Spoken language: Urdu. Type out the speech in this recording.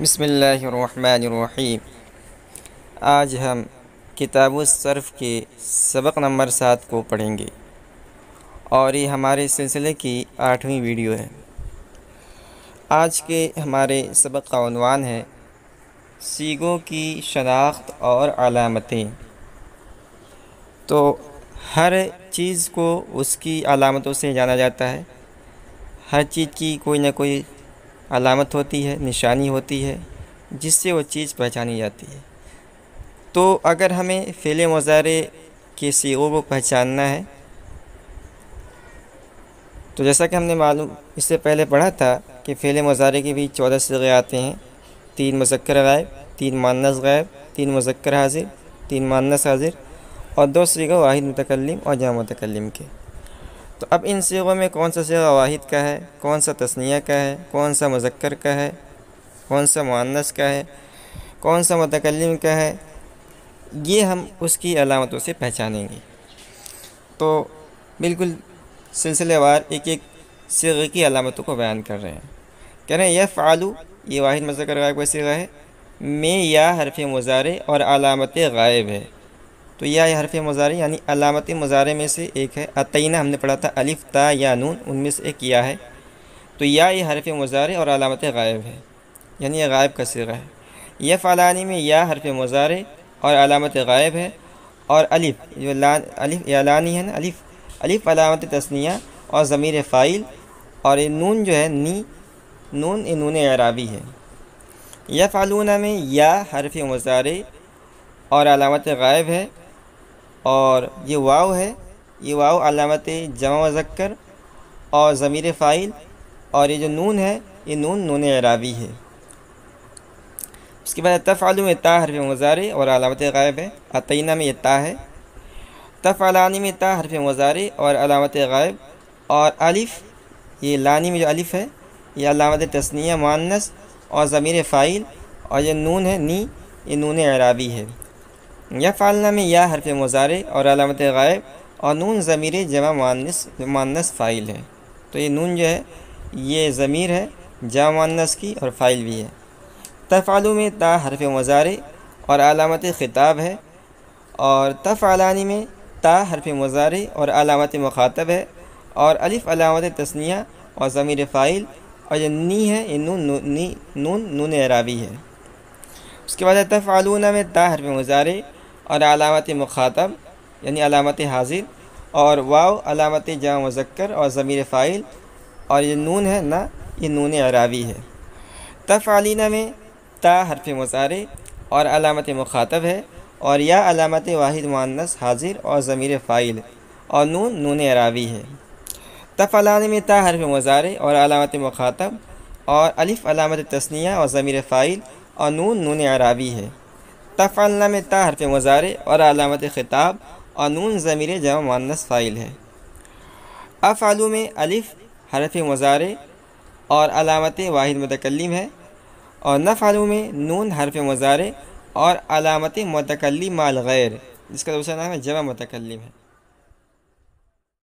بسم اللہ الرحمن الرحیم۔ آج ہم کتاب الصرف کے سبق نمبر 7 کو پڑھیں گے اور یہ ہمارے سلسلے کی 8ویں ویڈیو ہے۔ آج کے ہمارے سبق کا عنوان ہے صیغوں کی شناخت اور علامتیں۔ تو ہر چیز کو اس کی علامتوں سے جانا جاتا ہے۔ ہر چیز کی کوئی نہ کوئی علامت ہوتی ہے، نشانی ہوتی ہے جس سے وہ چیز پہچانی جاتی ہے۔ تو اگر ہمیں فعل مضارع کے صیغوں کو پہچاننا ہے تو جیسا کہ ہم نے اس سے پہلے پڑھا تھا کہ فعل مضارع کے بھی 14 صیغے آتے ہیں، 3 مذکر غائب، 3 مؤنث غائب، 3 مذکر حاضر، 3 مؤنث حاضر اور 2 صیغے واحد متکلم اور جمع متکلم کے۔ تو اب ان صیغوں میں کون سا صیغہ واحد کا ہے، کون سا تثنیہ کا ہے، کون سا مذکر کا ہے، کون سا مؤنث کا ہے، کون سا متکلم کا ہے، یہ ہم اس کی علامتوں سے پہچانیں گے۔ تو بالکل سلسلے وار ایک ایک صیغے کی علامتوں کو بیان کر رہے ہیں۔ کہہ رہے ہیں یفعل، یہ واحد مذکر غائب کا صیغہ ہے، میں یا حرف مضارع اور علامت غائب ہے۔ تو یا حرف مضارع یعنی علامت مضارع میں سے ایک ہے۔ اتینہ ہم نے پڑھا تھا، الف تا یا نون، ان میں سے ایک یا ہے۔ تو یا یہ حرف مضارع اور علامت غائب ہے، یعنی یہ غائب کا صیغہ ہے۔ یفعلان میں یا حرف مضارع اور علامت غائب ہے، اور الف جو الف یا لانی ہے نا، الف علامت تثنیہ اور ضمیر فاعل، اور یہ نون جو ہے نون یہ نون اعرابی ہے۔ یفعلون میں یا حرف مضارع اور علامت غائب ہے، اور یہ واو ہے، یہ واو علامت جمع مذکر اور ضمیر فاعل، اور یہ جو نون ہے یہ نون اعرابی ہے۔ اس کے بعد تفعل میں تا حرف مضارع اور علامت غائب ہے۔ اتینہ میں یہ تا ہے۔ تفعلان میں تا حرف مضارع اور علامت غائب، اور الف یہ لانی میں جو الف ہے یہ علامت تثنیہ مؤنث اور ضمیر فاعل، اور یہ نون ہے یہ نون اعرابی ہے۔ یفعلن میں یا حرف مضارع اور علامت غائب اور نون ضمیر جمع مؤنث فاعل ہے۔ تو یہ نون جو ہے یہ ضمیر ہے جمع مؤنث کی اور فاعل بھی ہے۔ تفعل میں تا حرف مضارع اور علامت خطاب ہے، اور تفعلان میں تا حرف مضارع اور علامت مخاطب ہے، اور الف علامت تثنیہ اور ضمیر فاعل، اور یہ نی ہے یہ نون اعرابی ہے۔ اس کے بعد تفعلون میں تا حرف مضارع اور علامت مخاطب یعنی علامت حاضر، اور واو علامت جمع مذکر اور ضمیر فاعل، اور یہ نون ہے یہ نون اعرابی ہے۔ تفعلین میں تا حرف مضارع اور علامت مخاطب ہے، اور یا علامت واحد مؤنث حاضر اور ضمیر فاعل، اور نون اعرابی ہے۔ تفعلان میں تا حرف مضارع اور علامت مخاطب، اور الف علامت تثنیہ اور ضمیر فاعل، اور نون اعرابی ہے۔ تفعلن میں تا حرف مضارع اور علامت خطاب، اور نون ضمیر جمع مؤنث فاعل ہے۔ افعل میں الف حرف مضارع اور علامت واحد متکلم ہے، اور نفعل میں نون حرف مضارع اور علامت متکلم مع الغیر، جس کا دوسرا نام ہے جمع متکلم ہے۔